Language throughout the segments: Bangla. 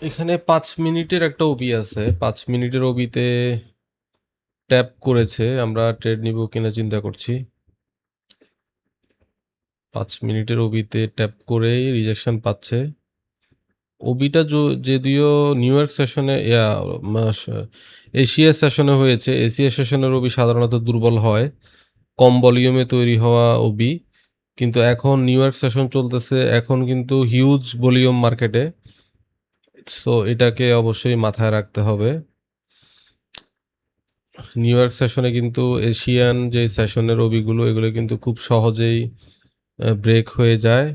এখানে 5 মিনিটের একটা ওবি আছে, 5 মিনিটের ওবিতে ট্যাপ করেছে, আমরা ট্রেড নিব কিনা চিন্তা করছি। 5 মিনিটের ওবিতে ট্যাপ করেই রিজেকশন পাচ্ছে। ওবিটা যদিও নিউ ইয়র্ক সেশনে এশিয়া সেশনে হয়েছে। এশিয়া সেশনের ওবি সাধারণত দুর্বল হয়, কম ভলিউমে তৈরি হওয়া ওবি, কিন্তু এখন নিউ ইয়র্ক সেশন চলতেছে, এখন কিন্তু হিউজ ভলিউম মার্কেটে। সো এটাকে অবশ্যই মাথায় রাখতে হবে। নিউ ইয়র্ক সেশনে কিন্তু এশিয়ান যে সেশনের ওবিগুলো, এগুলো কিন্তু খুব সহজেই ব্রেক হয়ে যায়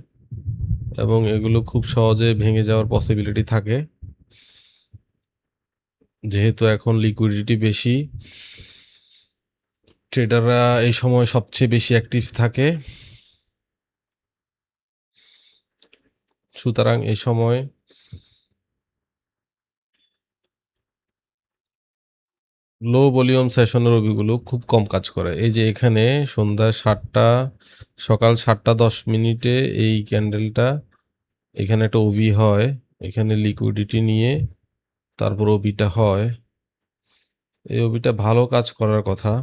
এবং এগুলো খুব সহজে ভেঙে যাওয়ার পসিবিলিটি থাকে, যেহেতু এখন লিকুইডিটি বেশি। ট্রেডাররা এই সময় সবচেয়ে বেশি অ্যাক্টিভ থাকে, সুতরাং এই সময় লো ভলিউম সেশনের ওবিগুলো খুব কম কাজ করে। এই যে এখানে সকাল 7টা 10 মিনিটে এই ক্যান্ডেলটা, এখানে একটা ওবি হয়, এখানে লিকুইডিটি নিয়ে তারপর ওবিটা হয়। এই ওবিটা ভালো কাজ করার কথা।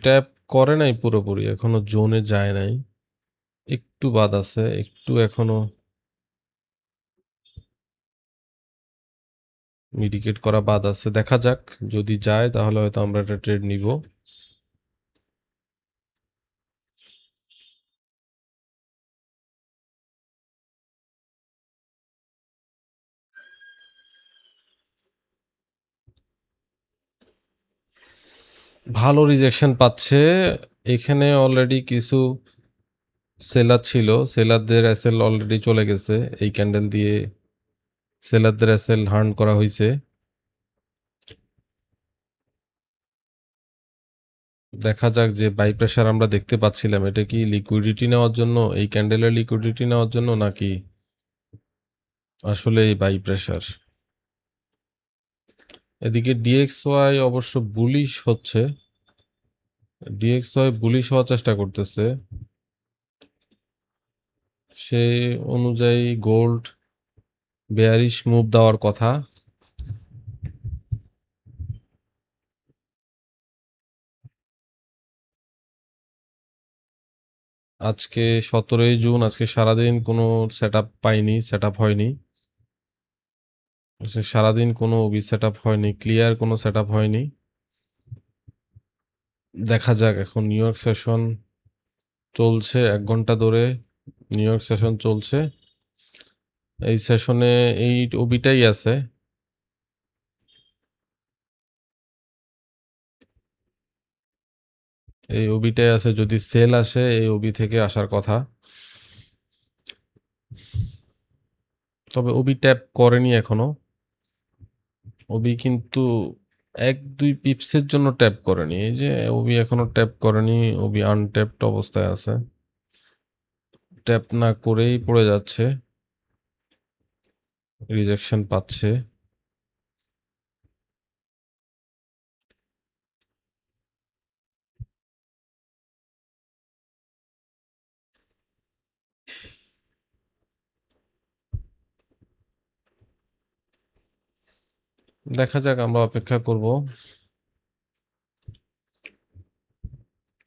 ট্যাপ করে নাই পুরোপুরি, এখনো জোনে যায় নাই, একটু বাদ আছে, একটু এখনো মিডিকেট করা বাদ আছে। দেখা যাক, যদি যায় তাহলে হয়তো আমরা একটা ট্রেড নিব। ভালো রিজেকশন পাচ্ছে। এখানে অলরেডি কিছু সেলার ছিল, সেলারদের এসএল অলরেডি চলে গেছে, এই ক্যান্ডেল দিয়ে সেলারদের এসএল হার্ন করা হয়েছে। দেখা যাক, যে বাই প্রেশার আমরা দেখতে পাচ্ছিলাম, এটা কি লিকুইডিটি নেওয়ার জন্য, এই ক্যান্ডেলের লিকুইডিটি নেওয়ার জন্য, নাকি আসলে এই বাই প্রেশার। এদিকে ডিএক্সওয়াই অবশ্য বুলিশ হচ্ছে, ডিএক্সওয়াই বুলিশ হওয়ার চেষ্টা করতেছে, সে অনুযায়ী গোল্ড বেয়ারিশ মুভ দেওয়ার কথা। আজকে 17ই জুন, আজকে সারাদিন কোনো সেট আপ হয়নি, সারাদিন কোনো ওবি সেট আপ হয়নি, ক্লিয়ার কোনো সেট আপ হয়নি। দেখা যাক, এখন নিউ ইয়র্ক সেশন চলছে 1 ঘন্টা ধরে, নিউ ইয়র্ক সেশন চলছে, এই সেশনে এই ওবিটাই আছে। এই ওবিটাই আছে, যদি সেল আসে এই ওবি থেকে আসার কথা। তবে ওবি ট্যাপ করেনি এখনো, ওবি কিন্তু 1-2 পিপসের জন্য ট্যাপ করেনি, এই যে ওবি এখনো ট্যাপ করেনি, ওবি আনট্যাপড অবস্থায় আছে, ট্যাপ না করেই পড়ে যাচ্ছে, রিজেকশন পাচ্ছে। দেখা যাক, আমরা অপেক্ষা করব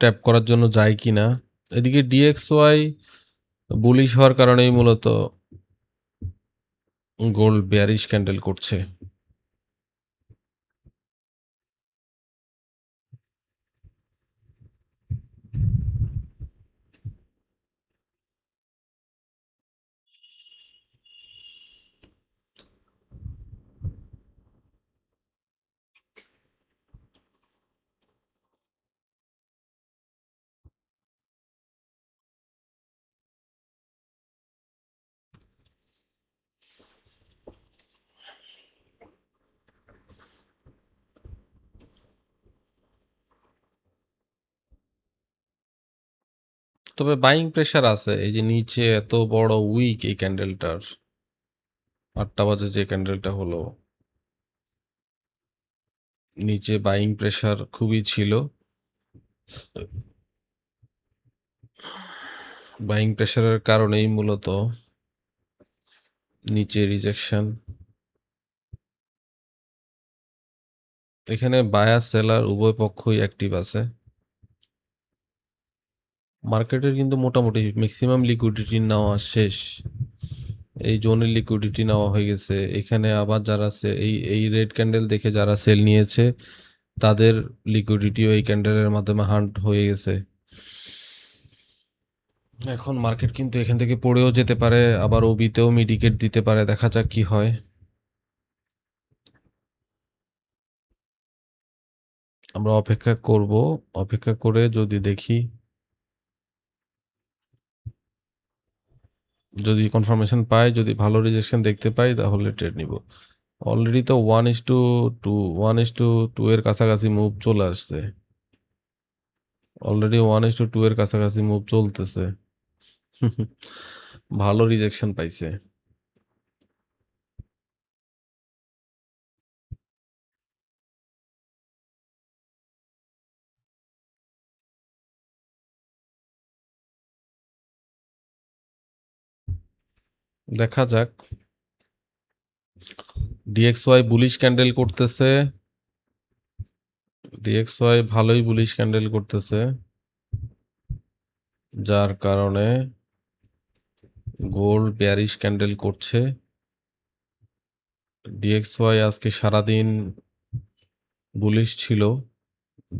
ট্যাপ করার জন্য যায় কিনা। এদিকে ডিএক্সওয়াই বুলিশ হওয়ার কারণেই মূলত গোল্ড বেয়ারিশ ক্যান্ডেল করছে। তবে বাইং প্রেশার আছে, এই যে নিচে এত বড় উইক এই ক্যান্ডেলটার, 8টা বাজে যে ক্যান্ডেলটা হলো, নিচে বাইং প্রেসার খুবই ছিল। বাইং প্রেসারের কারণেই মূলত নিচে রিজেকশন। এখানে বায়ার সেলার উভয় পক্ষই অ্যাক্টিভ আছে। মার্কেটের কিন্তু মোটামুটি ম্যাক্সিমাম লিকুইডিটি নেওয়া শেষ। এই জোনের লিকুইডিটি নেওয়া হয়ে গেছে। এখানে আবার যারা এই রেড ক্যান্ডেল দেখে যারা সেল নিয়েছে তাদের লিকুইডিটিও এই ক্যান্ডেলের মাধ্যমে হান্ট হয়ে গেছে। এখন মার্কেট কিন্তু এখান থেকে পড়েও যেতে পারে, আবার ওবিতেও মিডিকেট দিতে পারে। দেখা যাক কি হয়। আমরা অপেক্ষা করব, অপেক্ষা করে যদি দেখি, যদি কনফার্মেশন পাই, যদি ভালো রিজেকশন দেখতে পাই তাহলে ট্রেড নিব। অলরেডি তো 1:2 1:2 এর কাছাকাছি মুভ চলে আসছে। অলরেডি 1:2 এর কাছাকাছি মুভ চলতেছে। ভালো রিজেকশন পাইছে। দেখা যাক। ডিএক্সওয়াই বুলিশ ক্যান্ডেল করতেছে। ডিএক্সওয়াই ভালোই বুলিশ ক্যান্ডেল করতেছে, যার কারণে গোল্ড বেয়ারিশ ক্যান্ডেল করছে। ডিএক্সওয়াই আজকে সারাদিন বুলিশ ছিল।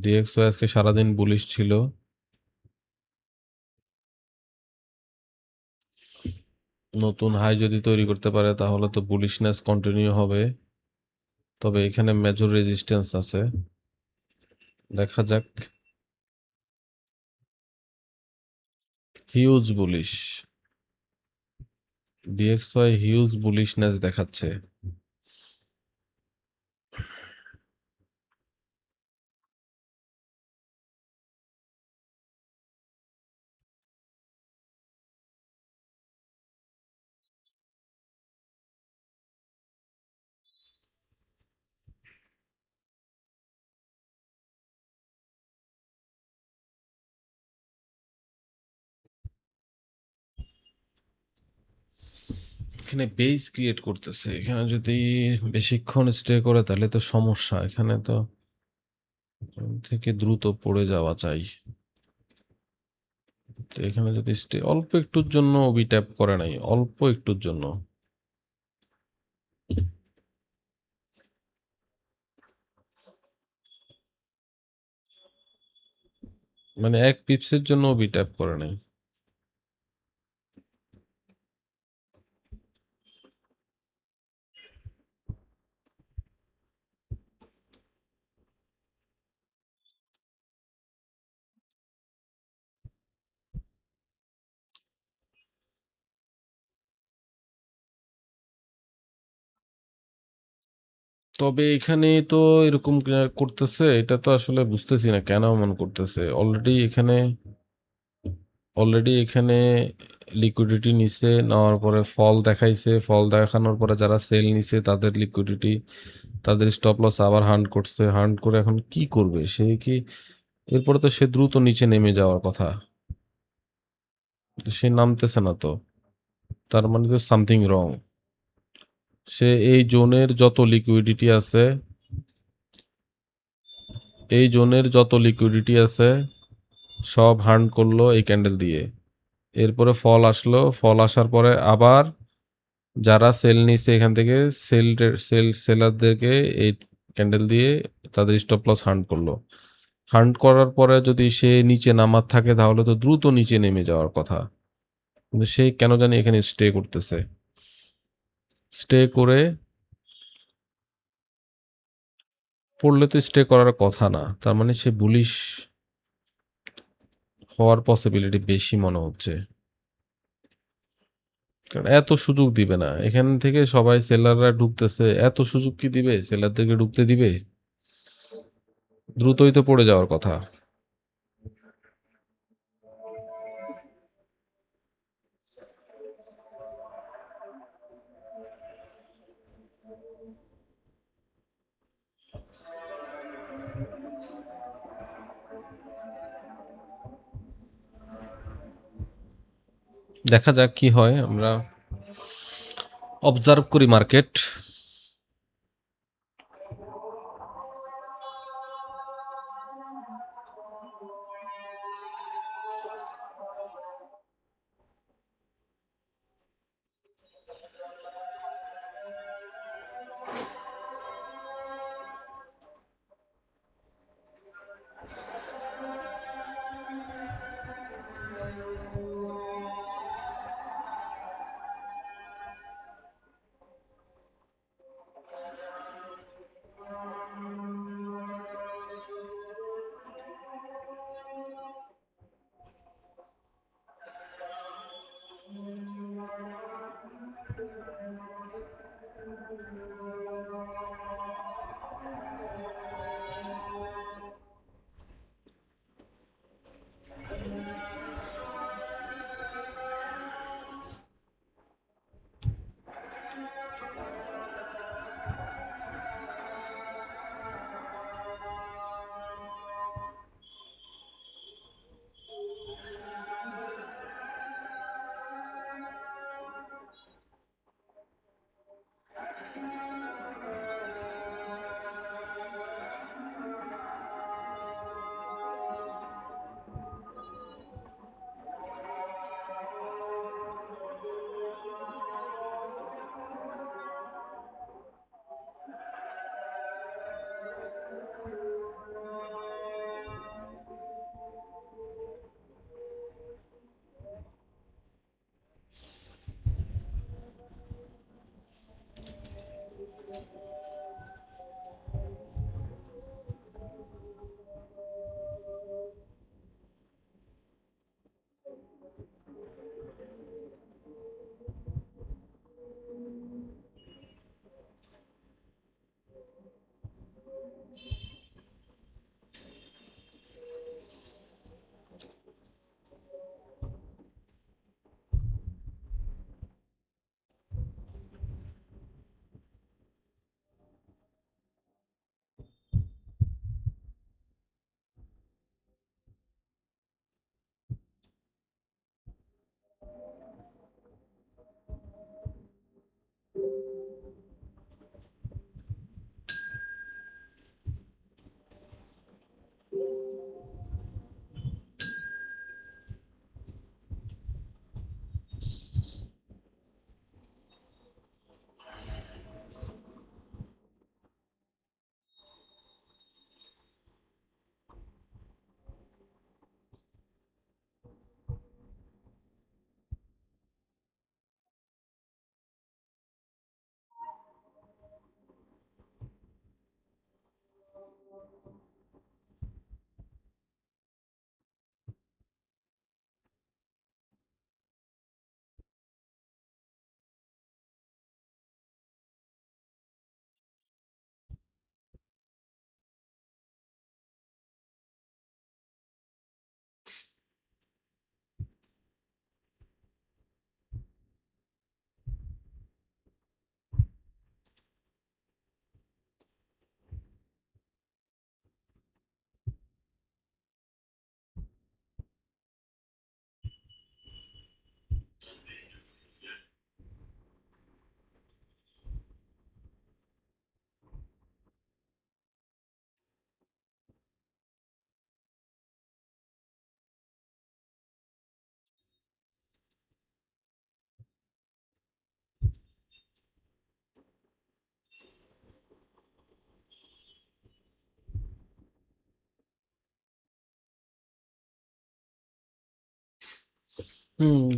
ডিএক্সওয়াই আজকে সারাদিন বুলিশ ছিল। নতুন হাই যদি তৈরি করতে পারে তাহলে তো বুলিশনেস কন্টিনিউ হবে, তবে এখানে মেজর রেজিস্ট্যান্স আছে। দেখা যাক। হিউজ বুলিশ, ডিএক্সওয়াই হিউজ বুলিশনেস দেখাচ্ছে। এখানে বেস ক্রিয়েট করতেছে, এখানে যদি বেশিক্ষণ স্টে করে তাহলে তো সমস্যা। এখানে তো থেকে দ্রুত পড়ে যাওয়া চাই। তো এখানে যদি স্টে অল্প একটুর জন্য ওবি ট্যাপ করে নাই, অল্প একটুর জন্য, মানে 1 পিপসের জন্য ওবি ট্যাপ করে নাই। তবে এখানে তো এরকম করতেছে, এটা তো আসলে বুঝতেছি না কেন এমন করতেছে। অলরেডি এখানে লিকুইডিটি নিছে, নেওয়ার পরে ফল দেখাইছে। ফল দেখানোর পরে যারা সেল নিছে তাদের লিকুইডিটি, তাদের স্টপ লস আবার হান্ট করছে। হান্ট করে এখন কি করবে সে? কি এরপরে তো সে দ্রুত নিচে নেমে যাওয়ার কথা, সে নামতেছে না তো, তার মানে তো সামথিং রং। সে এই জোনের যত লিকুইডিটি আছে, এই জোনের যত লিকুইডিটি আছে সব হান্ট করলো এই ক্যান্ডেল দিয়ে। এরপরে ফল আসলো, ফল আসার পরে আবার যারা সেল নিছে এখান থেকে সেলারদেরকে এই ক্যান্ডেল দিয়ে তাদের স্টপ লস হান্ট করলো। হান্ট করার পরে যদি সে নিচে নামার থাকে তাহলে তো দ্রুত নিচে নেমে যাওয়ার কথা, কিন্তু সে কেন জানি এখানে স্টে করতেছে। স্টে করে পড়লে তো স্টে করার কথা না, তার মানে সে বুলিশ হওয়ার পসিবিলিটি বেশি মনে হচ্ছে। কারণ এত সুযোগ দিবে না, এখান থেকে সবাই সেলাররা ঢুকতেছে, এত সুযোগ কি দিবে? সেলারদেরকে ঢুকতে দিবে? দ্রুতই তো পড়ে যাওয়ার কথা। দেখা যাক কি হয়, আমরা অবজার্ভ করি মার্কেট।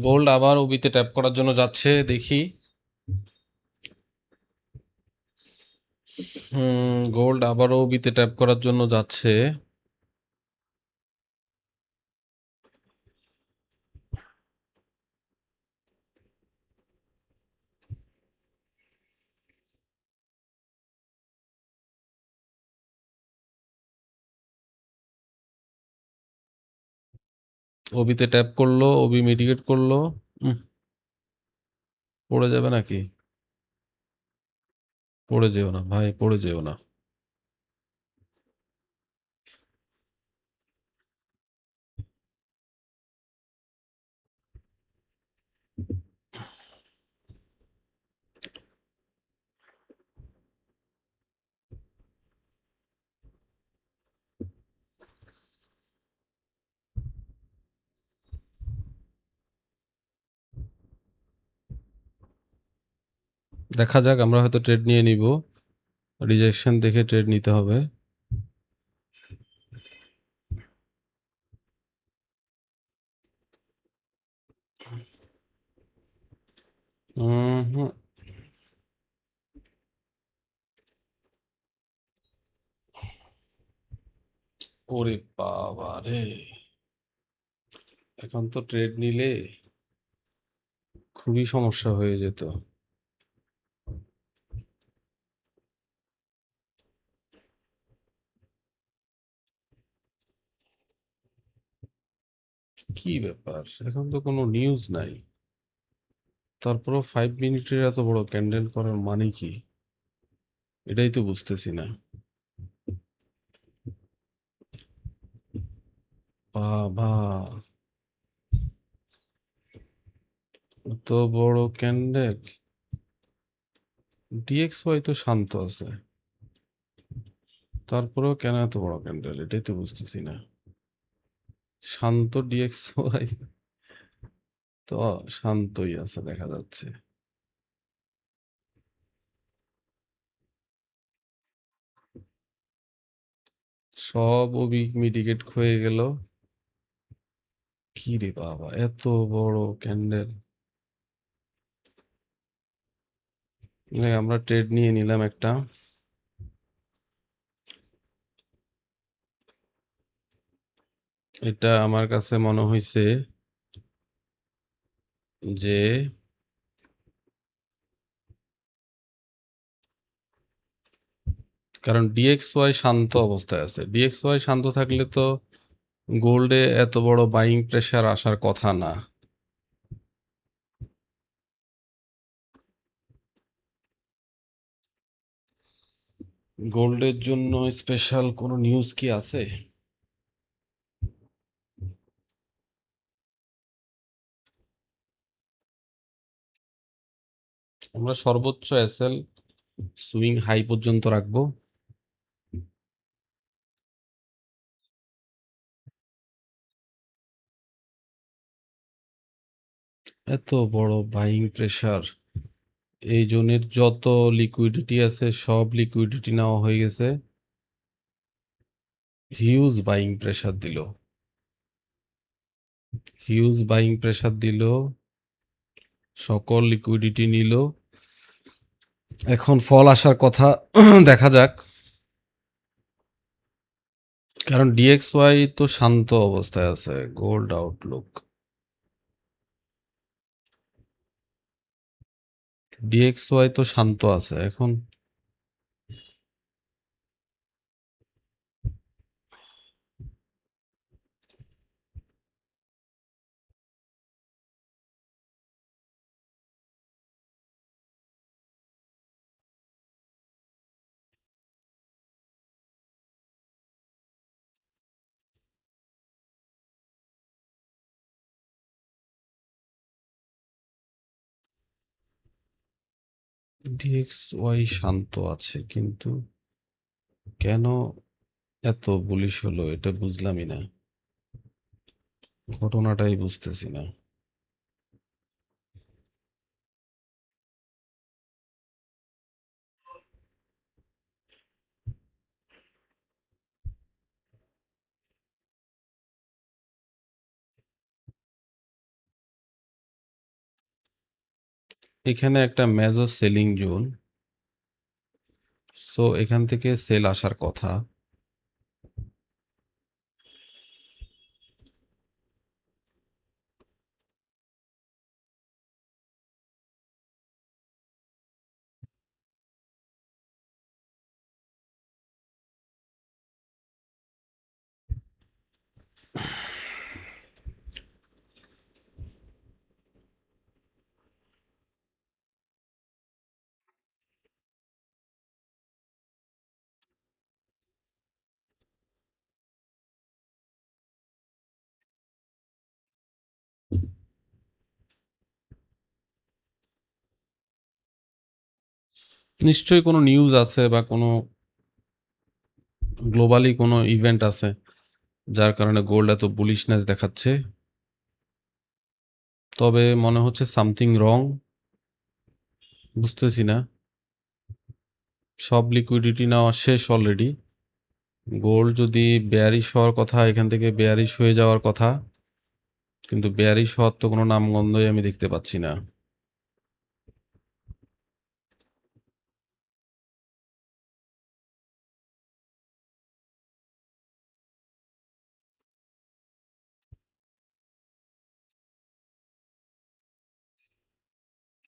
গোল্ড আবার ওবিতে ট্যাপ করার জন্য যাচ্ছে, দেখি। গোল্ড আবারও ওবিতে ট্যাপ করার জন্য যাচ্ছে। ওবিতে ট্যাপ করলো, ওবি মিটিগেট করলো। পড়ে যাবে নাকি? পড়ে যেও না ভাই, পড়ে যেও না। দেখা যাক, আমরা হয়তো ট্রেড নিয়ে নিব। রিজেকশন দেখে ট্রেড নিতে হবে। হুম। ওরে বাবা রে, এখন তো ট্রেড নিলে খুবই সমস্যা হয়ে যেত। কি ব্যাপার, এখন তো কোনো নিউজ নাই, তারপরও 5 মিনিটের এত বড় ক্যান্ডেল করার মানে কি? এটাই তো বুঝতেছি না। বাবা, এত বড় ক্যান্ডেল! ডিএক্সওয়াই তো শান্ত আছে, তারপরেও কেন এত বড় ক্যান্ডেল, এটাই তো বুঝতেছি না। শান্ত ডিএক্সওয়াই তো শান্তই আছে দেখা যাচ্ছে। সব মিটিগেট হয়ে গেল। কি রে বাবা, এত বড় ক্যান্ডেল! আমরা ট্রেড নিয়ে নিলাম একটা। এটা আমার কাছে মনে হয়েছে যে কারণ ডিএক্সওয়াই শান্ত অবস্থায় আছে, ডিএক্সওয়াই শান্ত থাকলে তো গোল্ডে এত বড় বাইং প্রেসার আসার কথা না। গোল্ডের জন্য স্পেশাল কোনো নিউজ কি আছে? আমরা সর্বোচ্চ এসএল সুইং হাই পর্যন্ত রাখবো। এত বড় বাইং প্রেসার, এই জোনের যত লিকুইডিটি আছে সব লিকুইডিটি নেওয়া হয়ে গেছে। হিউজ বাইং প্রেসার দিল, হিউজ বাইং প্রেসার দিল, সকল লিকুইডিটি নিল। এখন ফল আসার কথা, দেখা যাক। কারণ ডিএক্সওয়াই তো শান্ত অবস্থায় আছে। গোল্ড আউটলুক, ডিএক্সওয়াই তো শান্ত আছে এখন। ডিএক্সওয়াই শান্ত আছে, কিন্তু কেন এত বুলিশ হলো এটা বুঝলামই না, ঘটনাটাই বুঝতেছি না। এখানে একটা মেজর সেলিং জোন, সো এখান থেকে সেল আসার কথা। নিশ্চয়ই কোনো নিউজ আছে বা কোনো গ্লোবালি কোনো ইভেন্ট আছে যার কারণে গোল্ড এত বুলিশনেস দেখাচ্ছে। তবে মনে হচ্ছে সামথিং রং। বুঝতেছি না। সব লিকুইডিটি নেওয়া শেষ অলরেডি। গোল্ড যদি বেয়ারিশ হওয়ার কথা, এখান থেকে বেয়ারিশ হয়ে যাওয়ার কথা, কিন্তু বেয়ারিশ হওয়ার তো কোনো নামগন্ধই আমি দেখতে পাচ্ছি না।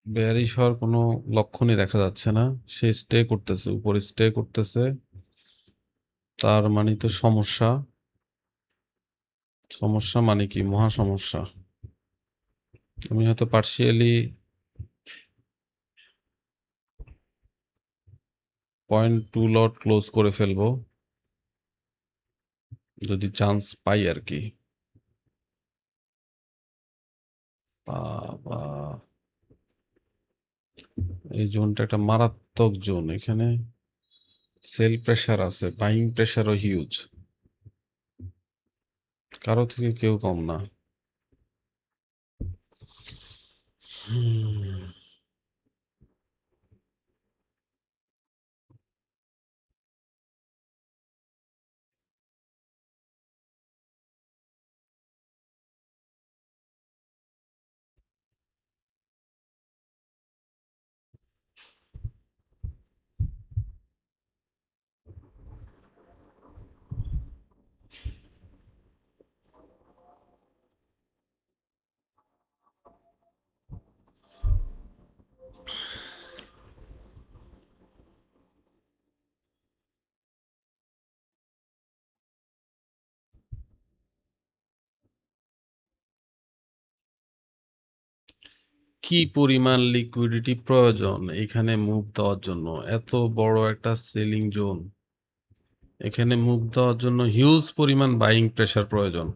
বেয়ারিশ হওয়ার কোনো লক্ষণই দেখা যাচ্ছে না। সে স্টে করতেছে, উপরে স্টে করতেছে। তার মানে তো সমস্যা। সমস্যা মানে কি? মহা সমস্যা। আমি হয়তো পার্শিয়ালি 0.2 লট ক্লোজ করে ফেলবো, যদি চান্স পাই আর কি। বাবা, এই জোনটা একটা মারাত্মক জোন। এখানে সেল প্রেসার আছে, বাইং প্রেসারও হিউজ। কারো থেকে কেউ কম না। কি পরিমাণ লিকুইডিটি প্রয়োজন এখানে মুভ দেওয়ার জন্য? এত বড় একটা সেলিং জোন, এখানে মুভ দেওয়ার জন্য হিউজ পরিমাণ বাইং প্রেসার প্রয়োজন,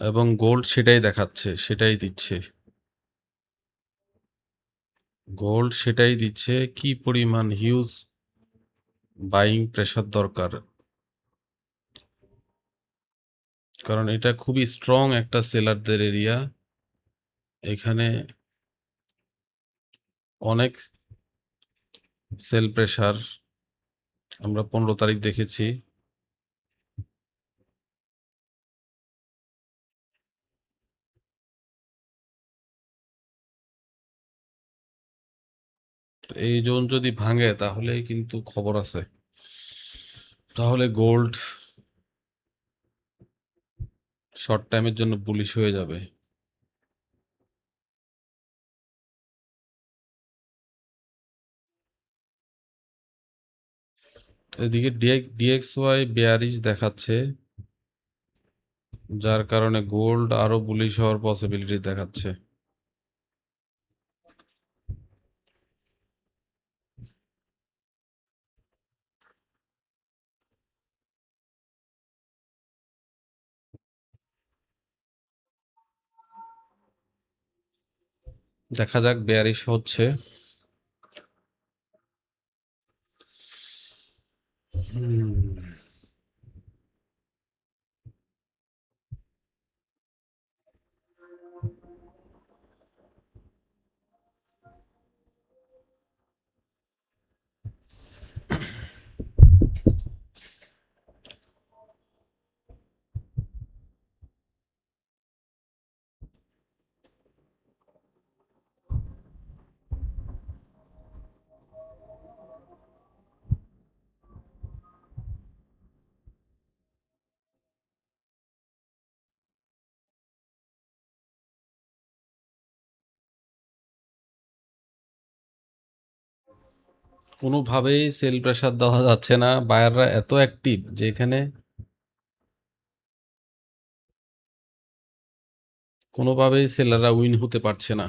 এবং গোল্ড সেটাই দেখাচ্ছে, সেটাই দিচ্ছে। গোল্ড সেটাই দিচ্ছে, কি পরিমাণ হিউজ বাইং প্রেসার দরকার। কারণ এটা খুবই স্ট্রং একটা সেলারদের এরিয়া। এখানে অনেক সেল প্রেসার আমরা 15 তারিখ দেখেছি। এই জোন যদি ভাঙে তাহলে কিন্তু খবর আছে, তাহলে গোল্ড শর্ট টাইমের জন্য বুলিশ হয়ে যাবে। এদিকে ডিএক্সওয়াই বেয়ারিশ দেখাচ্ছে, যার কারণে গোল্ড আরো বুলিশ হওয়ার পসিবিলিটি দেখাচ্ছে। দেখা যাক বেয়ারিশ হচ্ছে। কোনোভাবেই সেল প্রেসার দেওয়া যাচ্ছে না, বায়াররা এত অ্যাক্টিভ যে এখানে কোনোভাবেই সেলাররা উইন হতে পারছে না।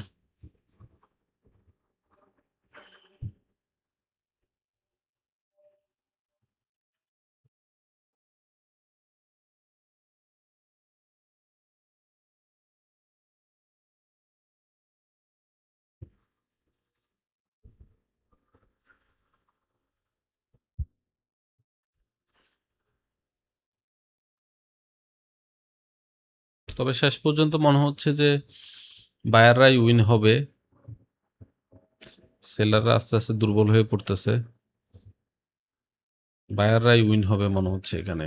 তবে শেষ পর্যন্ত মনে হচ্ছে যে বায়াররাই উইন হবে। সেলাররা আস্তে আস্তে দুর্বল হয়ে পড়তেছে, বায়াররাই উইন হবে মনে হচ্ছে এখানে।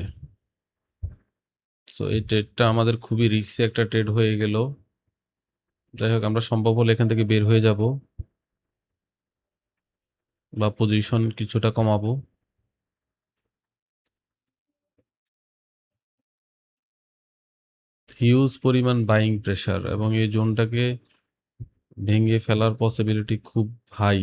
সো এই ট্রেডটা আমাদের খুবই রিস্কি একটা ট্রেড হয়ে গেল। যাই হোক, আমরা সম্ভব হলে এখান থেকে বের হয়ে যাব বা পজিশন কিছুটা কমাবো। হিউজ পরিমাণ বাইং প্রেসার এবং এই জোনটাকে ভেঙে ফেলার পসিবিলিটি খুব হাই।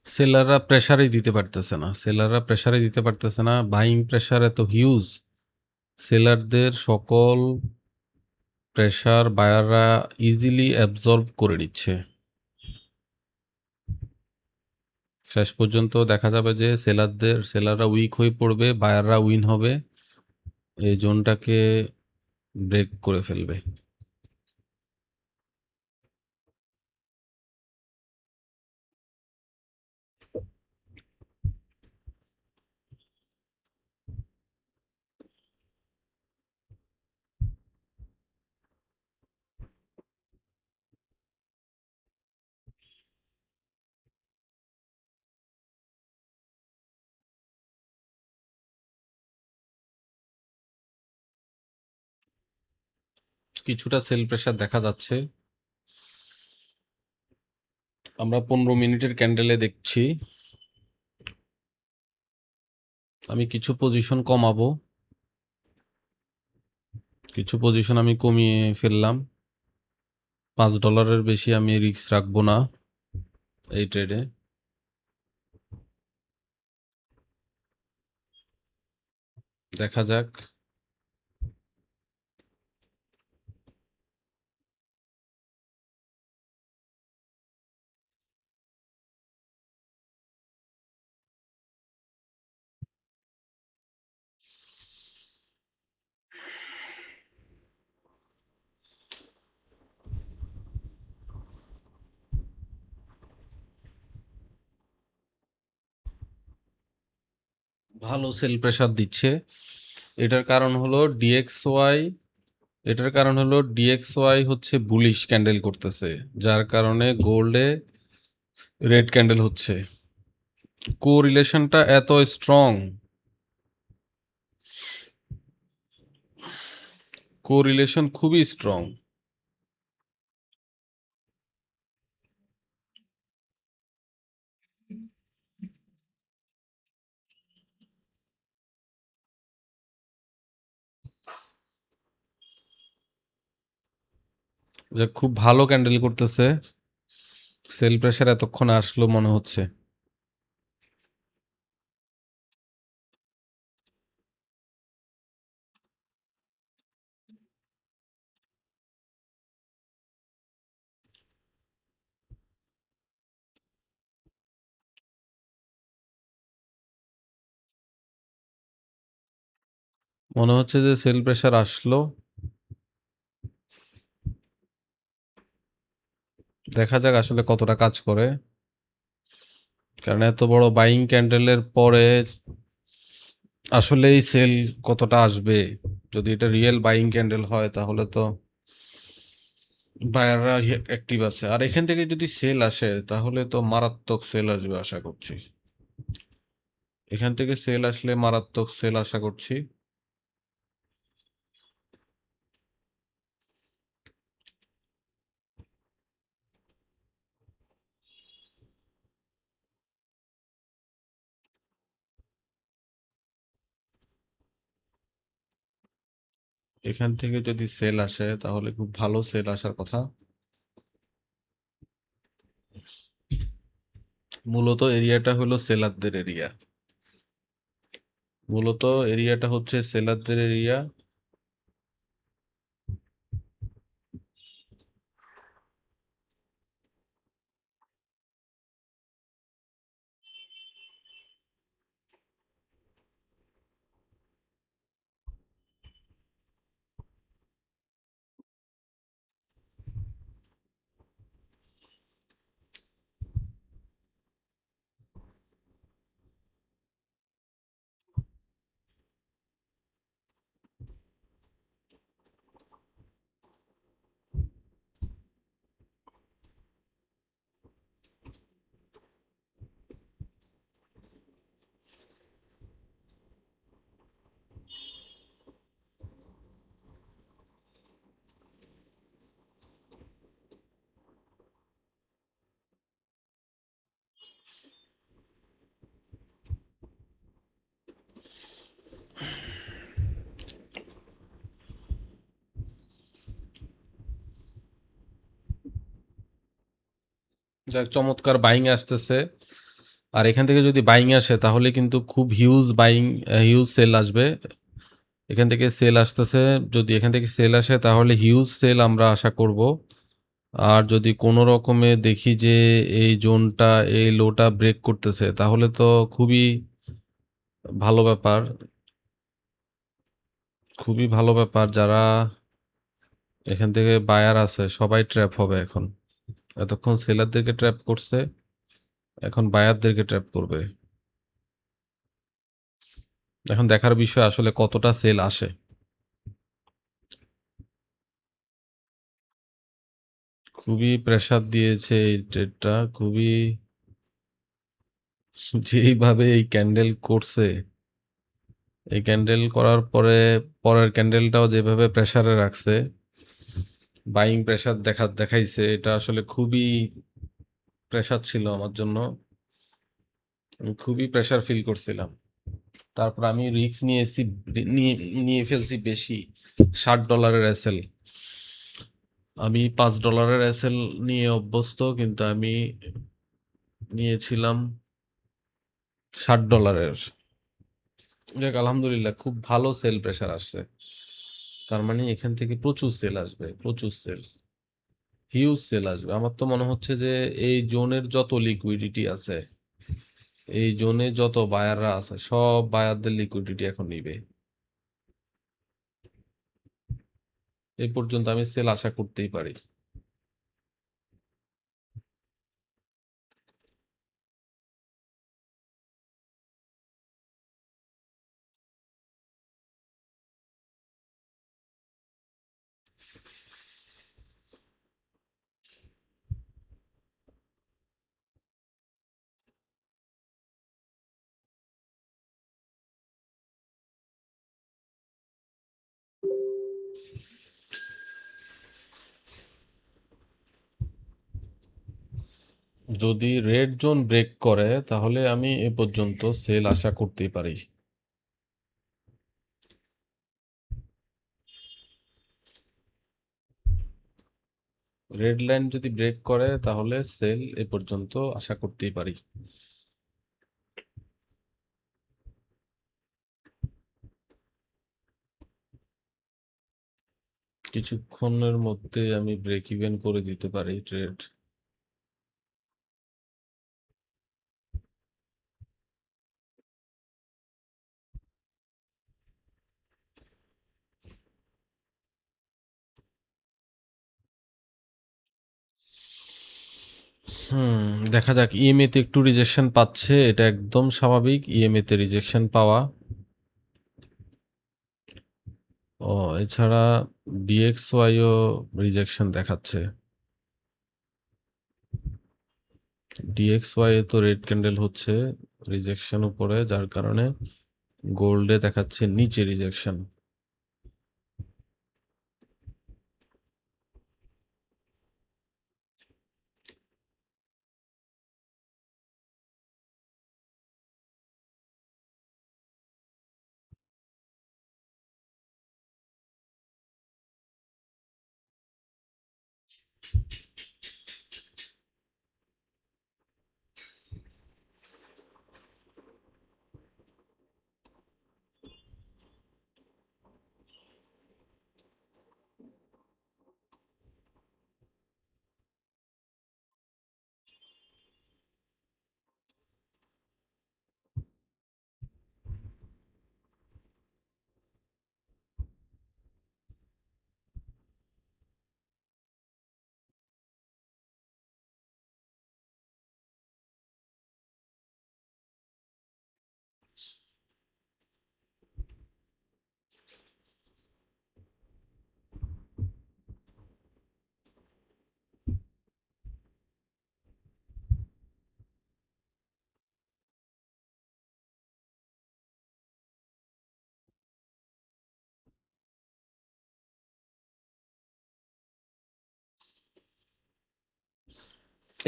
সেলাররা প্রেসারই দিতে পারতেছে না, বাইং প্রেসার এত হিউজ, সেলারদের সকল প্রেসার বায়াররা ইজিলি অ্যাবজর্ব করে নিচ্ছে। শেষ পর্যন্ত দেখা যাবে যে সেলাররা উইক হয়ে পড়বে, বায়াররা উইন হবে, এই জোনটাকে ব্রেক করে ফেলবে। কিছুটা সেল প্রেসার দেখা যাচ্ছে। আমরা 15 মিনিটের ক্যান্ডেলে দেখছি। আমি কিছু পজিশন কমাবো, কিছু পজিশন আমি কমিয়ে ফেললাম। $5 বেশি আমি রিস্ক রাখবো না এই ট্রেডে। দেখা যাক। ভালো সেল প্রেসার দিচ্ছে। এটার কারণ হলো ডিএক্সওয়াই, হচ্ছে বুলিশ ক্যান্ডেল করতেছে, যার কারণে গোল্ডে রেড ক্যান্ডেল হচ্ছে। কোরিলেশনটা এত স্ট্রং, কোরিলেশন খুবই স্ট্রং। যে খুব ভালো ক্যান্ডেল করতেছে, সেল প্রেসার এতক্ষণ আসলো মনে হচ্ছে। মনে হচ্ছে যে সেল প্রেসার আসলো। দেখা যাক আসলে কতটা কাজ করে। কারণ এত বড় বাইং ক্যান্ডেলের পরে আসলেই সেল কতটা আসবে। যদি এটা রিয়েল বাইং ক্যান্ডেল হয় তাহলে তো বায়াররা অ্যাক্টিভ আছে। আর এখান থেকে যদি সেল আসে তাহলে তো মারাত্মক সেল আসবে আশা করছি। এখান থেকে সেল আসলে মারাত্মক সেল আশা করছি। এখান থেকে যদি সেল আসে তাহলে খুব ভালো সেল আসার কথা। মূলত এরিয়াটা হলো সেলারদের এরিয়া। মূলত এরিয়াটা হচ্ছে সেলারদের এরিয়া। যাক, চমৎকার বাইং আসতেছে। আর এখান থেকে যদি বাইং আসে তাহলে কিন্তু খুব হিউজ বাইং, হিউজ সেল আসবে। এখান থেকে সেল আসতেছে। যদি এখান থেকে সেল আসে তাহলে হিউজ সেল আমরা আশা করব। আর যদি কোনো রকমে দেখি যে এই জোনটা, এই লোটা ব্রেক করতেছে তাহলে তো খুবই ভালো ব্যাপার। খুবই ভালো ব্যাপার। যারা এখান থেকে বায়ার আছে সবাই ট্র্যাপ হবে এখন। এতক্ষণ সেলারদেরকে ট্র্যাপ করছে, এখন বায়ারদেরকে ট্র্যাপ করবে। এখন দেখার বিষয় আসলে কতটা সেল আসে। খুবই প্রেসার দিয়েছে এই ট্রেডটা, খুবই, যেইভাবে এই ক্যান্ডেল করছে, এই ক্যান্ডেল করার পরে পরের ক্যান্ডেলটাও যেভাবে প্রেসারে রাখছে, বাইং প্রেসার দেখাইছে, এটা আসলে খুবই প্রেসার ছিল আমার জন্য। আমি খুবই প্রেসার ফিল করছিলাম। তারপর আমি রিস্ক নিয়েছি, নিয়ে নিয়ে ফেলছি বেশি। $60 এসএল। আমি $5 এসএল নিয়ে অভ্যস্ত, কিন্তু আমি নিয়েছিলাম $60। যাক, আলহামদুলিল্লাহ, খুব ভালো সেল প্রেসার আসছে। তার মানে এখান থেকে প্রচুর সেল আসবে, প্রচুর সেল, হিউজ সেল আসবে। আমার তো মনে হচ্ছে যে এই জোনের যত লিকুইডিটি আছে, এই জোনে যত বায়াররা আছে, সব বায়ারদের লিকুইডিটি এখন নিবে। এই পর্যন্ত আমি সেল আশা করতেই পারি। যদি রেড জোন ব্রেক করে তাহলে আমি এ পর্যন্ত সেল আশা করতেই পারি। রেড লাইন যদি ব্রেক করে তাহলে সেল এ পর্যন্ত আশা করতেই পারি। কিছুক্ষণের মধ্যে আমি ব্রেক ইভেন করে দিতে পারি ট্রেড। দেখা যাক। ইএমএ তে একটু রিজেকশন পাচ্ছে, এটা একদম স্বাভাবিক ইএমএ তে রিজেকশন পাওয়া। এছাড়া ডিএক্সওয়াইও রিজেকশন দেখাচ্ছে। ডিএক্সওয়াই তো রেড ক্যান্ডেল হচ্ছে রিজেকশন উপরে, যার কারণে গোল্ডে দেখাচ্ছে নিচে রিজেকশন।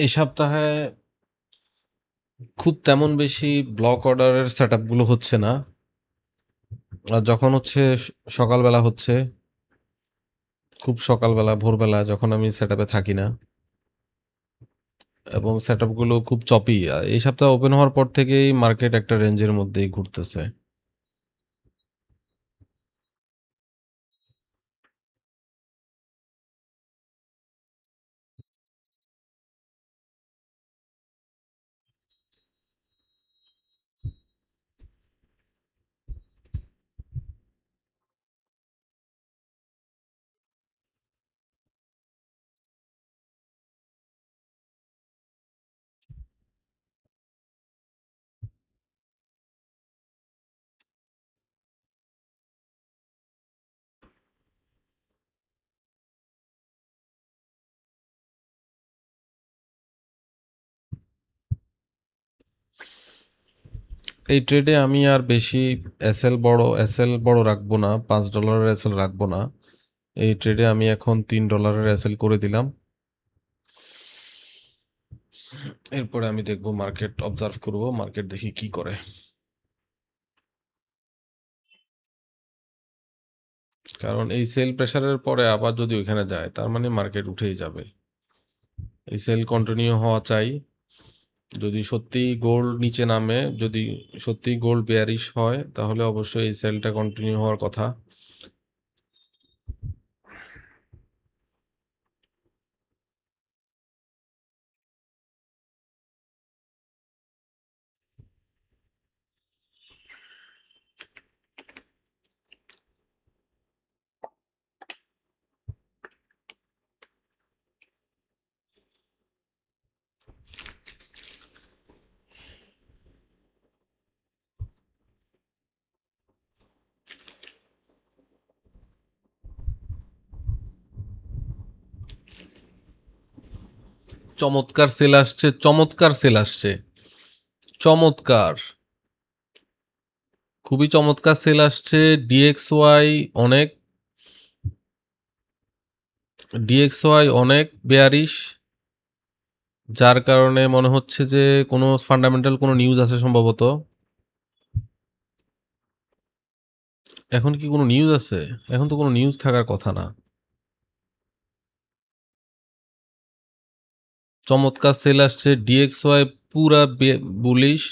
এই সপ্তাহে খুব তেমন বেশি ব্লক অর্ডারের সেটআপ গুলো হচ্ছে না। আর যখন হচ্ছে সকালবেলা হচ্ছে, খুব সকালবেলা ভোরবেলা যখন আমি সেটআপে থাকি না, এবং সেটআপ গুলো খুব চপি। এই সপ্তাহ ওপেন হওয়ার পর থেকেই মার্কেট একটা রেঞ্জের মধ্যেই ঘুরতেছে। এই ট্রেডে আমি আর বেশি এসএল বড় রাখবো না, $5 এসএল রাখবো না। এই ট্রেডে আমি এখন $3 এসএল করে দিলাম। এরপরে আমি দেখবো, মার্কেট অবজার্ভ করব, মার্কেট দেখি কি করে। কারণ এই সেল প্রেসারের পরে আবার যদি ওইখানে যায়, তার মানে মার্কেট উঠেই যাবে। এই সেল কন্টিনিউ হওয়া চাই। যদি সত্যি গোল্ড নিচে নামে, যদি সত্যি গোল্ড বেয়ারিশ হয়, তাহলে অবশ্যই এই সেলটা কন্টিনিউ হওয়ার কথা। চমৎকার সেল আসছে, চমৎকার সেল আসছে, চমৎকার, খুবই চমৎকার সেল আসছে। ডিএক্সওয়াই অনেক ডিএক্সওয়াই অনেক বেয়ারিশ, যার কারণে মনে হচ্ছে যে কোনো ফান্ডামেন্টাল কোনো নিউজ আছে সম্ভবত। এখন কি কোনো নিউজ আছে? এখন তো কোনো নিউজ থাকার কথা না। চমৎকার সেল আসছে, ডিএক্সওয়াই পুরা বুলিশ।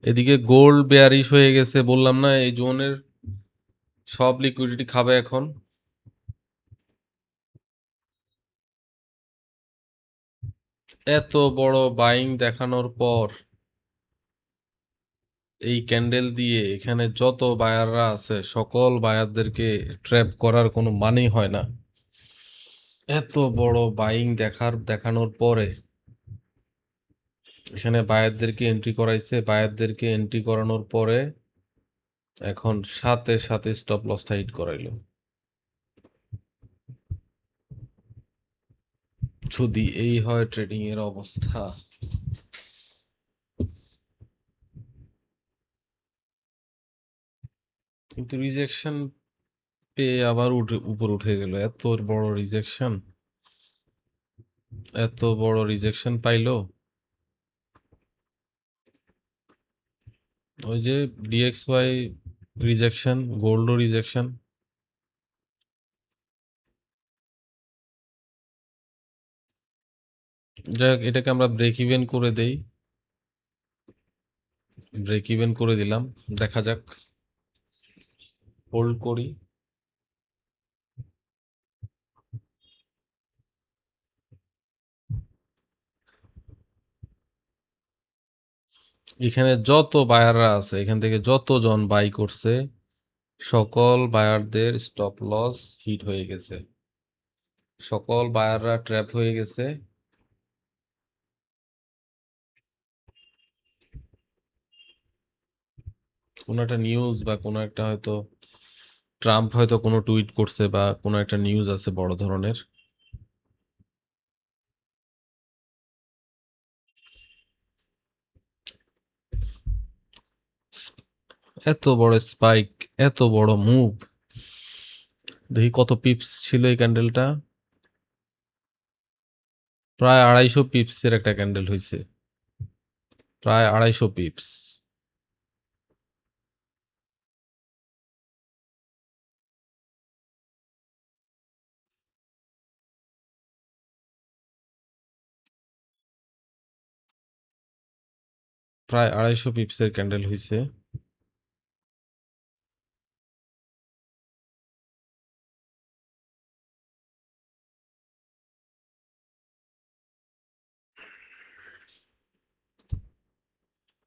এদিকে গোল্ড বেয়ারিশ হয়ে গেছে, বললাম না এই জোনের সব লিকুইডিটি খাবে এখন। এত বড় বাইং দেখানোর পর এই ক্যান্ডেল দিয়ে এখানে যত বায়াররা আছে সকল বায়ারদেরকে ট্র্যাপ করার কোনো মানেই হয় না। এত বড় বাইং দেখানোর পরে এখানে বায়ারদেরকে এন্ট্রি করাইছে, বায়ারদেরকে এন্ট্রি করানোর পরে এখন সাথে সাথে স্টপ লসটা হিট করাইলো। যদি এই হয় ট্রেডিং এর অবস্থা, কিন্তু রিজেকশন পেয়ে আবার উপর উঠে গেল। এত বড় রিজেকশন, এত বড় রিজেকশন পাইলো। ওই যে ডিএক্সওয়াই রিজেকশন, গোল্ডও রিজেকশন। যাই হোক, এটাকে আমরা ব্রেক ইভেন করে দেই। ব্রেক ইভেন করে দিলাম, দেখা যাক, হোল্ড করি। এখানে যত বায়াররা আছে, এখান থেকে যতজন বাই করছে, সকল বায়ারদের স্টপ লস হিট হয়ে গেছে, সকল বায়াররা ট্র্যাপ হয়ে গেছে। কোনো একটা নিউজ বা কোনো একটা হয়তো ট্রাম্প হয়তো কোনো টুইট করছে বা কোনো একটা নিউজ আছে বড় ধরনের। এত বড় স্পাইক, এত বড় মুভ। দেখি কত পিপস ছিল এই ক্যান্ডেলটা। প্রায় 250 পিপসের একটা ক্যান্ডেল হয়েছে, প্রায় 250 পিপস। প্রায় 250 পিপসের ক্যান্ডেল হয়েছে।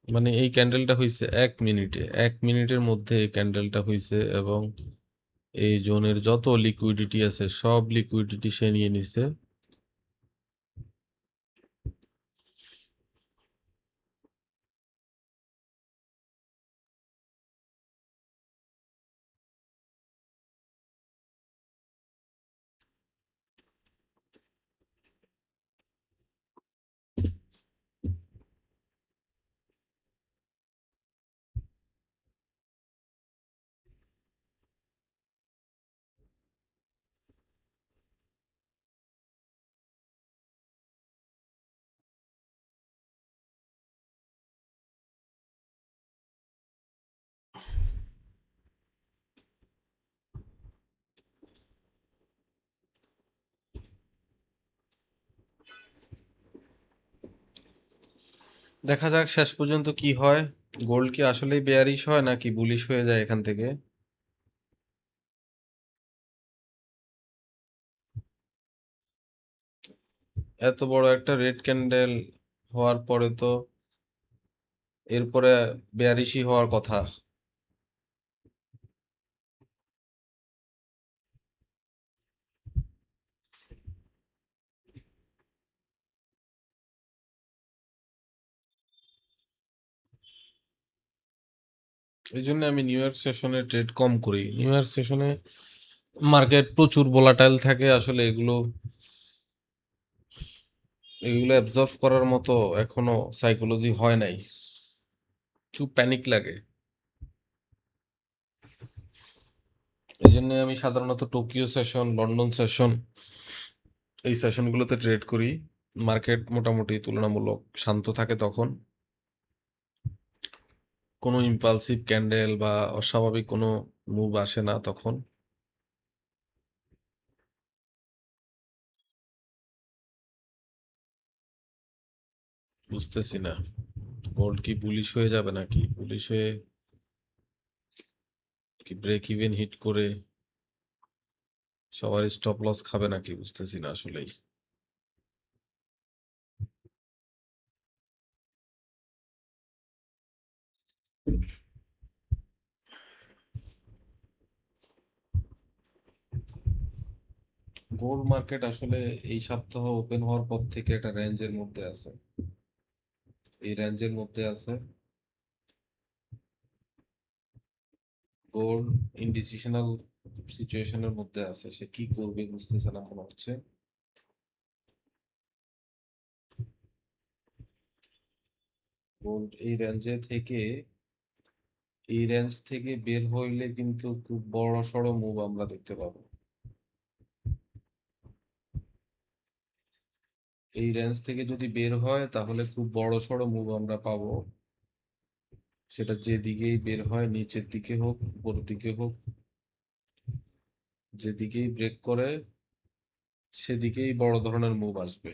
মানে এই ক্যান্ডেলটা হয়েছে 1 মিনিটে, 1 মিনিটের মধ্যে এই ক্যান্ডেলটা হয়েছে, এবং এই জোনের যত লিকুইডিটি আছে সব লিকুইডিটি সে নিয়ে নিছে। দেখা যাক শেষ পর্যন্ত কি হয়। গোল্ড কি আসলেই বেয়ারিশ হয় নাকি বুলিশ হয়ে যায় এখান থেকে। এত বড় একটা রেড ক্যান্ডেল হওয়ার পরে তো এরপরে বেয়ারিশই হওয়ার কথা। এই জন্য আমি নিউ ইয়র্ক সেশনে ট্রেড কম করি। নিউ ইয়র্ক সেশনে মার্কেট প্রচুর ভোলাটাইল থাকে, আসলে এগুলো এগুলো অ্যাবজর্ব করার মতো এখনো সাইকোলজি হয় নাই, খুব প্যানিক লাগে। এই জন্য আমি সাধারণত টোকিও সেশন, লন্ডন সেশন, এই সেশনগুলোতে ট্রেড করি। মার্কেট মোটামুটি তুলনামূলক শান্ত থাকে তখন, কোনো ইম্পালসিভ ক্যান্ডেল বা অস্বাভাবিক কোনো মুভ আসে না তখন। বুঝতেছি না গোল্ড কি বুলিশ হয়ে যাবে নাকি, বুলিশ হয়ে কি ব্রেক ইভেন হিট করে সবার স্টপ লস খাবে নাকি, বুঝতেছি না আসলেই। গোল্ড মার্কেট আসলে এই সপ্তাহ ওপেন হওয়ার পর থেকে একটা রেঞ্জের মধ্যে আছে। এই রেঞ্জের মধ্যে আছে। গোল্ড ইনডিসিশনাল সিচুয়েশনের মধ্যে আছে, সে কি করবে বুঝতেছে না মনে হচ্ছে। গোল্ড এই রেঞ্জ থেকে বের হইলে কিন্তু খুব বড় সড়ো মুভ আমরা দেখতে পাবো। এই রেঞ্জ থেকে যদি বের হয় তাহলে খুব বড় সড়ো মুভ আমরা পাবো। সেটা যেদিকেই বের হয়, নিচের দিকে হোক উপরের দিকে হোক, যেদিকেই ব্রেক করে সেদিকেই বড় ধরনের মুভ আসবে।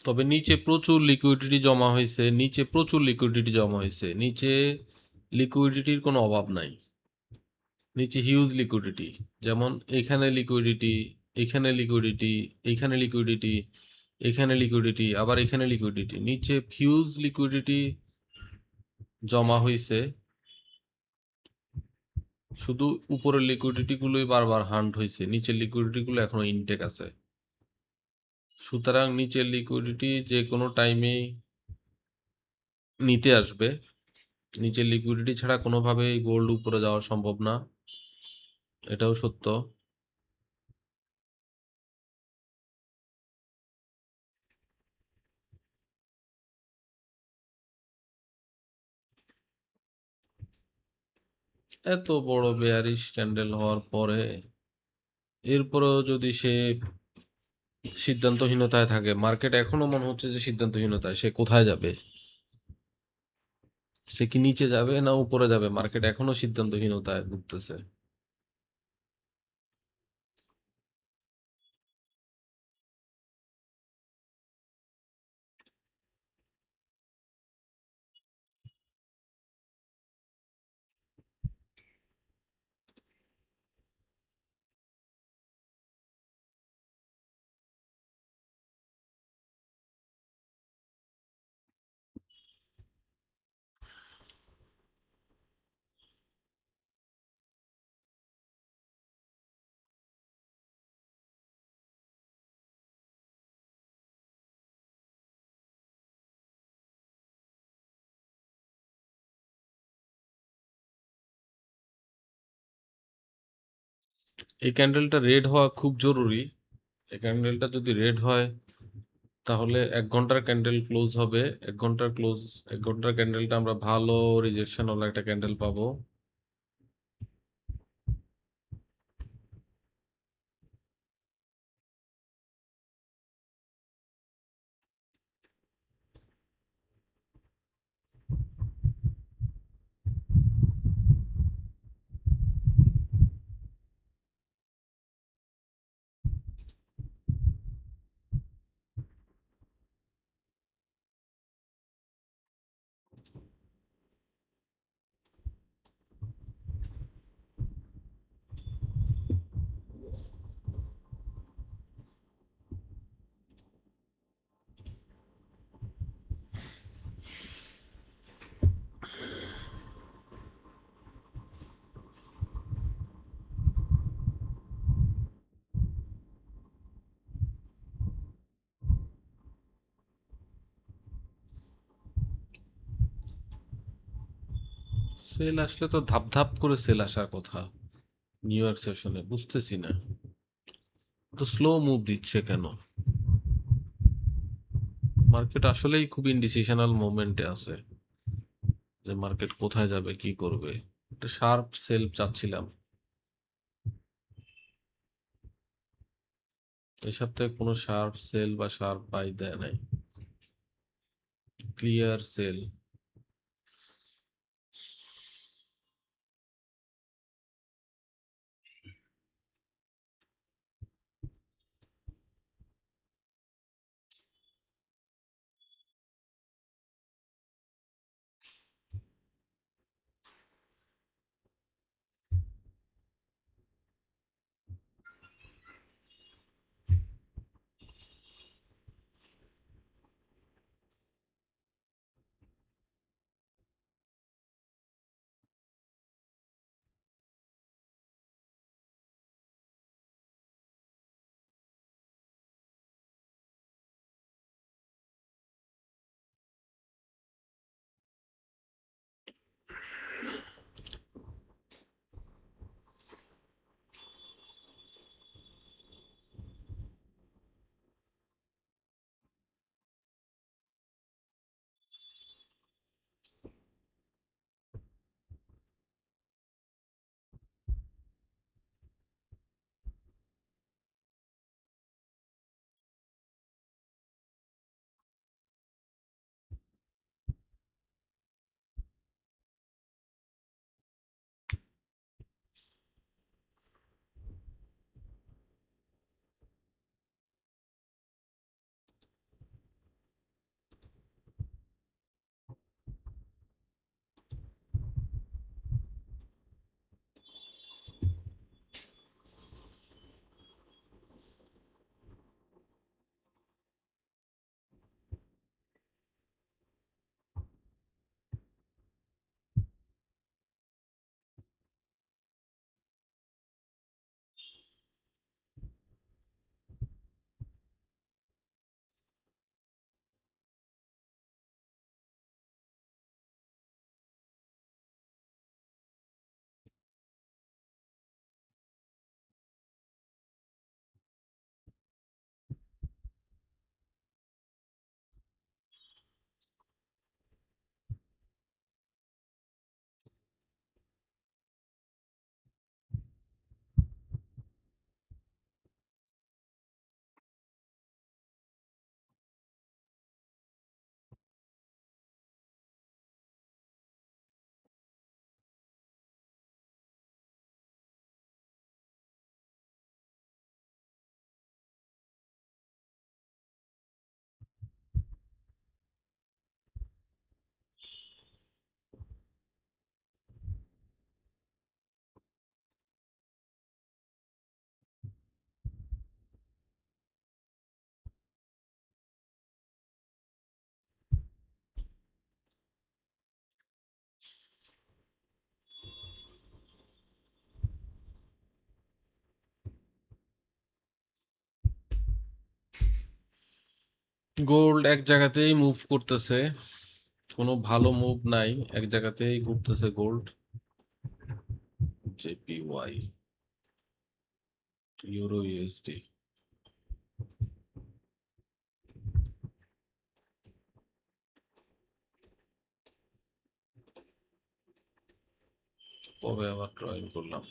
তবে নিচে প্রচুর লিকুইডিটি জমা হয়েছে, নিচে লিকুইডিটির কোনো অভাব নাই। নিচে হিউজ লিকুইডিটি, যেমন এখানে লিকুইডিটি, এখানে লিকুইডিটি, এখানে লিকুইডিটি, এখানে লিকুইডিটি, আবার এখানে লিকুইডিটি, নিচে হিউজ লিকুইডিটি জমা হয়েছে। শুধু উপরের লিকুইডিটি গুলোই বারবার হান্ট হয়েছে, নিচের লিকুইডিটি গুলো এখনো ইনটেক আছে। সুতরাং নিচের লিকুইডিটি যে কোনো টাইমেই নিতে আসবে। নিচের লিকুইডিটি ছাড়া কোনোভাবেই গোল্ড উপরে যাওয়া সম্ভব না, এটাও সত্য। এত বড় বেয়ারিশ ক্যান্ডেল হওয়ার পরে এরপরেও যদি সে সিদ্ধান্তহীনতায় থাকে, মার্কেট এখনো মনে হচ্ছে যে সিদ্ধান্তহীনতায়, সে কোথায় যাবে? সে কি নিচে যাবে না উপরে যাবে? মার্কেট এখনো সিদ্ধান্তহীনতায় ভুগতেছে। এই ক্যান্ডেলটা রেড হওয়া খুব জরুরি। এই ক্যান্ডেলটা যদি রেড হয় তাহলে 1 ঘন্টার ক্যান্ডেল ক্লোজ হবে। 1 ঘন্টার ক্যান্ডেলটা আমরা ভালো রিজেকশন ওলা একটা ক্যান্ডেল পাবো। সেল আসলে তো ধাপ ধাপ করে সেল আসার কথা নিউ ইয়র্ক সেশনে, বুঝতেছি না। স্লো মুভ দিচ্ছে কেন? মার্কেট আসলেই খুব ইনডিসিশনাল মোমেন্টে আছে, যে মার্কেট কোথায় যাবে কি করবে। একটা শার্প সেল চাচ্ছিলাম, এই সপ্তাহে কোনো শার্প সেল বা শার্প বাই দেয় নাই, ক্লিয়ার সেল। গোল্ড এক জায়গাতেই মুভ করতেছে, কোনো ভালো মুভ নাই, এক জায়গাতেই ঘুরতেছে গোল্ড। জেপিওয়াই, ইউরো ইউএসডি, কবে আবার ড্রয়িং করলাম?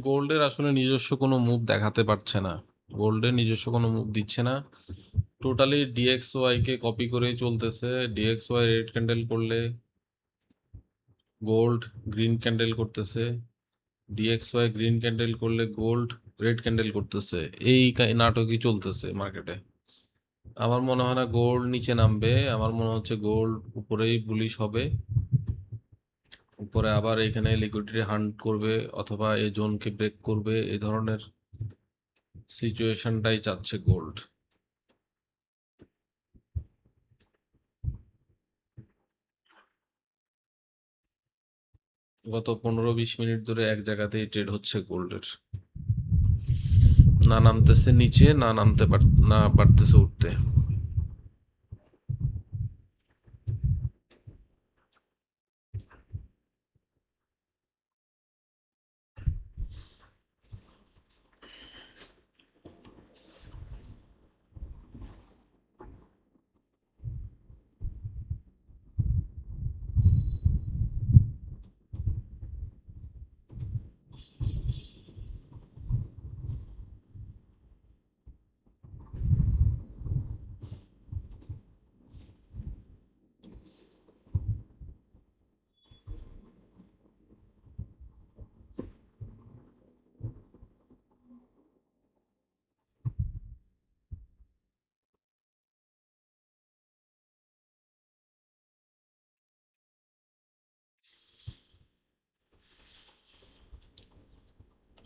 গোল্ডের আসলে নিজস্ব কোনো মুভ দেখাতে পারছে না, গোল্ডের নিজস্ব কোনো মুভ দিচ্ছে না, টোটালি ডিএক্সওয়াই কে কপি করেই চলতেছে। ডিএক্সওয়াই রেড ক্যান্ডেল করলে গোল্ড গ্রিন ক্যান্ডেল করতেছে, ডিএক্সওয়াই গ্রিন ক্যান্ডেল করলে গোল্ড রেড ক্যান্ডেল করতেছে, এই নাটকই চলতেছে মার্কেটে। আমার মনে হয় না গোল্ড নিচে নামবে, আমার মনে হচ্ছে গোল্ড উপরেই বুলিশ হবে, উপরে আবার এখানে লিকুইডিটি হান্ট করবে অথবা এই জোনকে ব্রেক করবে, এই ধরনের সিচুয়েশনটাই চাচ্ছে গোল্ড। গত 15-20 মিনিট ধরে এক জায়গাতেই ট্রেড হচ্ছে গোল্ডের, না নামতেছে নিচে, না পারতেছে উঠতে।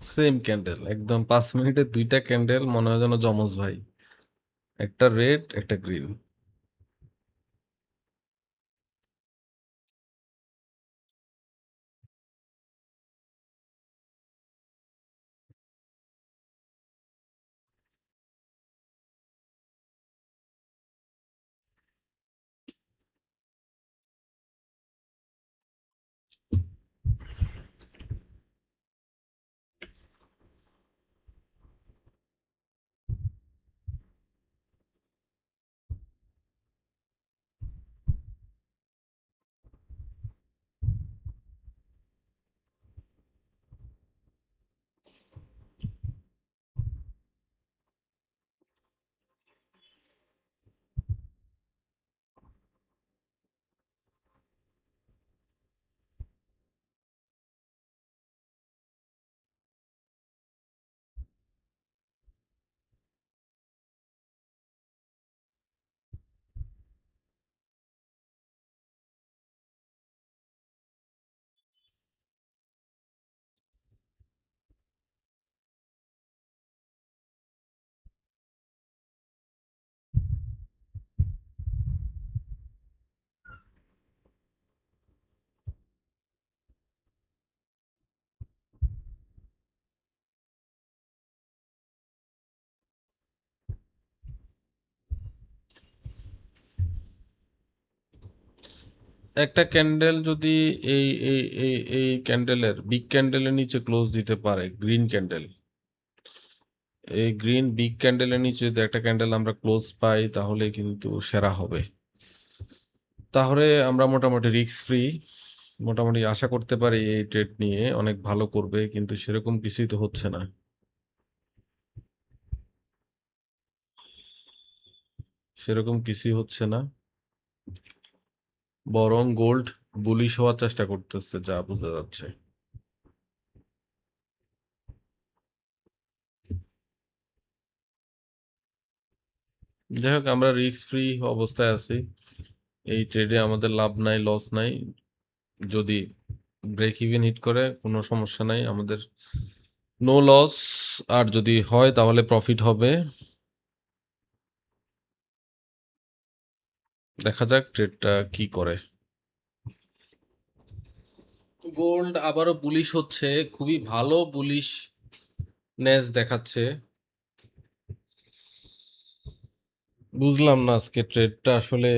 সেম ক্যান্ডেল, একদম 5 মিনিটে দুইটা ক্যান্ডেল, মনে হয় যেন যমজ ভাই, একটা রেড একটা গ্রিন। একটা ক্যান্ডেল যদি এই এই এই এই ক্যান্ডেলের বিগ ক্যান্ডেলের নিচে ক্লোজ দিতে পারে, গ্রিন ক্যান্ডেল, এই গ্রিন বিগ ক্যান্ডেলের নিচে যদি একটা ক্যান্ডেল আমরা ক্লোজ পাই তাহলে কিন্তু সেরা হবে। তাহলে আমরা মোটামুটি রিস্ক ফ্রি, মোটামুটি আশা করতে পারি এই ট্রেড নিয়ে অনেক ভালো করবে, কিন্তু সেরকম কিছুই তো হচ্ছে না, সেরকম কিছুই হচ্ছে না, বরং গোল্ড বুলিশ হওয়ার চেষ্টা করতেছে যা বোঝা যাচ্ছে। যাই হোক, আমরা রিস্ক ফ্রি অবস্থায় আছি, এই ট্রেডে আমাদের লাভ নাই লস নাই, যদি ব্রেক ইভেন হিট করে কোনো সমস্যা নাই আমাদের, নো লস, আর যদি হয় তাহলে প্রফিট হবে। দেখা যাক ট্রেডটা কি করে। গোল্ড আবারও বুলিশ হচ্ছে, খুবই ভালো বুলিশ নেস দেখাচ্ছে। বুঝলাম না আজকে ট্রেডটা আসলে,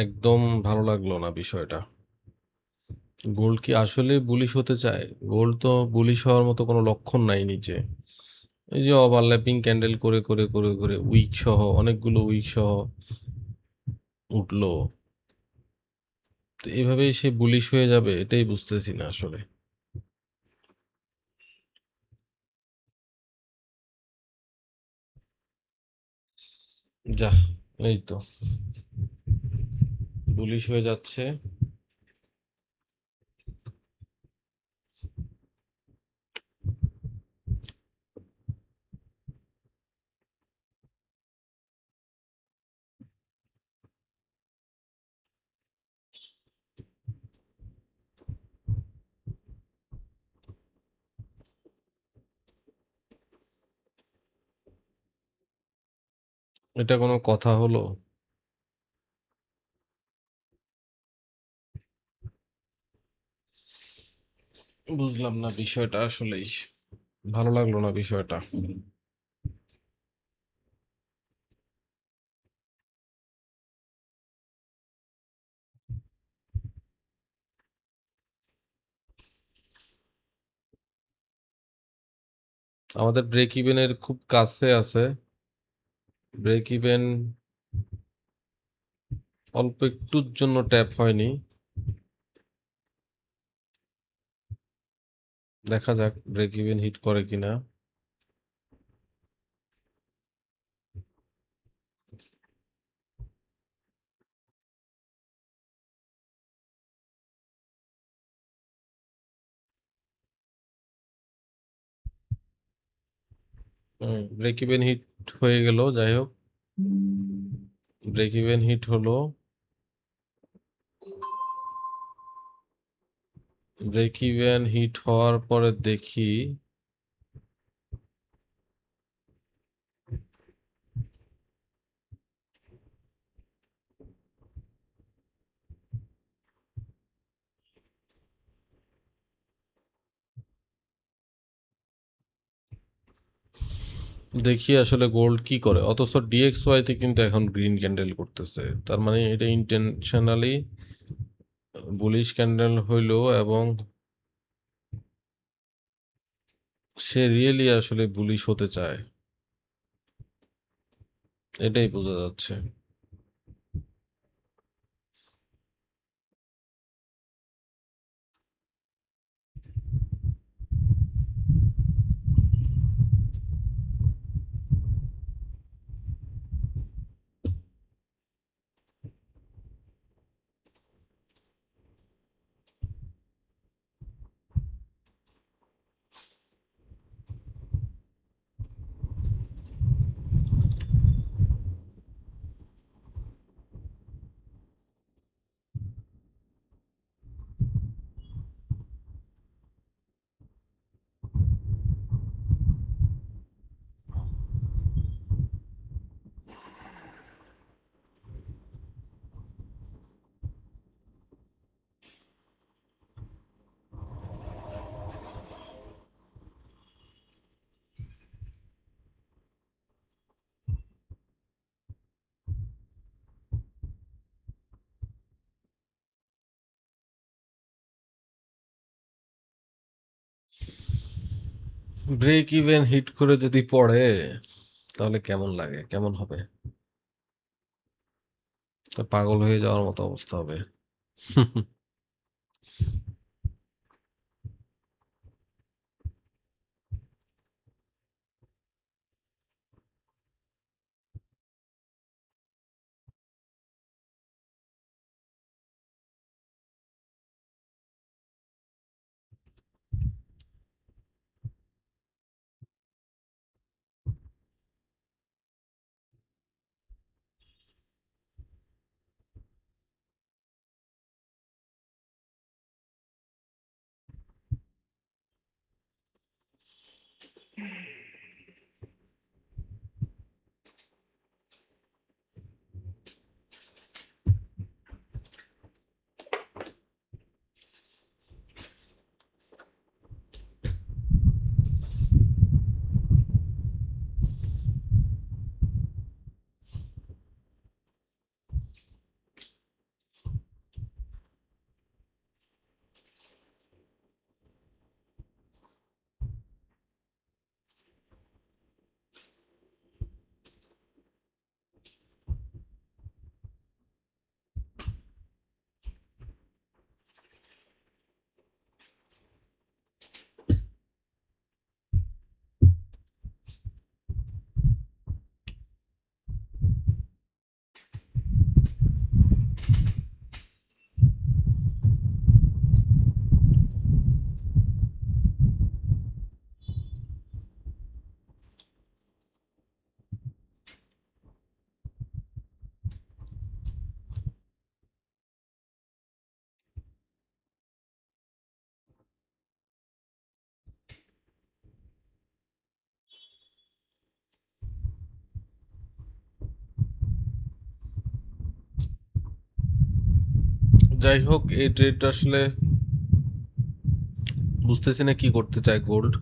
একদম ভালো লাগলো না বিষয়টা। গোল্ড কি আসলে বুলিশ হতে চায়? গোল্ড তো বুলিশ হওয়ার মতো কোনো লক্ষণ নাই নিচে। এই যে ওভারল্যাপিং ক্যান্ডেল করে করে করে করে উইক সহ অনেকগুলো উইক সহ উঠলো, এভাবেই সে বুলিশ হয়ে যাবে এটাই বুঝতেছি না আসলে। যাহ! এই তো বুলিশ হয়ে যাচ্ছে। এটা কোনো কথা হলো? বুঝলাম না বিষয়টা আসলেই। ভালো লাগলো না বিষয়টা। আমাদের ব্রেক ইভেনের খুব কাছে আছে। ব্রেক ইভেন অল্প একটুর জন্য ট্যাপ হয়নি। দেখা যাক ব্রেক ইভেন হিট করে কিনা। ব্রেক ইভেন হিট হয়ে গেল যাই হোক। ব্রেক ইভেন হিট হলো। ব্রেক ইভেন হিট হওয়ার পরে দেখি দেখি আসলে গোল্ড কি করে, অথচ ডিএক্সওয়াই তে কিন্তু এখন গ্রিন ক্যান্ডেল করতেছে, তার মানে এটা ইন্টেনশনালি বুলিশ ক্যান্ডেল হইলো এবং সে রিয়েলি আসলে বুলিশ হতে চায়, এটাই বোঝা যাচ্ছে। ব্রেক ইভেন হিট করে যদি পড়ে তাহলে কেমন লাগে, কেমন হবে? তো পাগল হয়ে যাওয়ার মতো অবস্থা হবে। যাই হোক, এই ট্রেডটা আসলে বুঝতেছি না কি করতে চায় গোল্ড।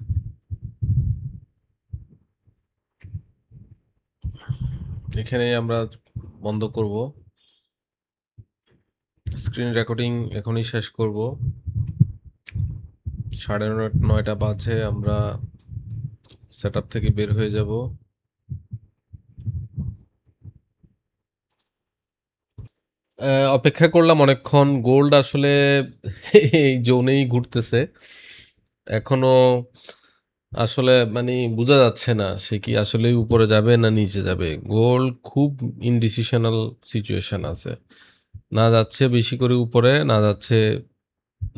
এখানেই আমরা বন্ধ করব, স্ক্রিন রেকর্ডিং এখনই শেষ করব। 9:30 বাজে, আমরা সেট থেকে বের হয়ে যাব। অপেক্ষা করলাম অনেকক্ষণ, গোল্ড আসলে এই জোনেই ঘুরতেছে এখনো। আসলে মানে বোঝা যাচ্ছে না সে কি আসলে উপরে যাবে না নিচে যাবে। গোল্ড খুব ইনডিসিশনাল সিচুয়েশন আছে, না যাচ্ছে বেশি করে উপরে, না যাচ্ছে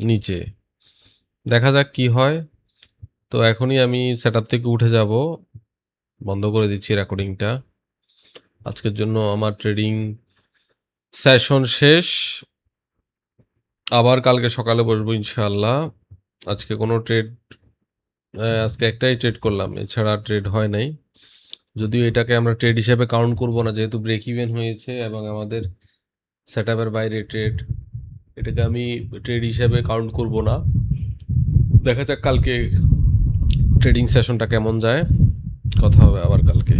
নিচে। দেখা যাক কি হয়। তো এখনই আমি সেট থেকে উঠে যাব, বন্ধ করে দিচ্ছি রেকর্ডিংটা। আজকের জন্য আমার ট্রেডিং সেশন শেষ, আবার কালকে সকালে বসবো ইনশাআল্লাহ। আজকে কোনো ট্রেড, আজকে একটাই ট্রেড করলাম, এছাড়া ট্রেড হয় নাই। যদিও এটাকে আমরা ট্রেড হিসেবে কাউন্ট করব না, যেহেতু ব্রেক ইভেন হয়েছে এবং আমাদের সেটআপের বাইরে ট্রেড, এটাকে আমি ট্রেড হিসেবে কাউন্ট করব না। দেখা যাক কালকে ট্রেডিং সেশনটা কেমন যায়, কথা হবে আবার কালকে।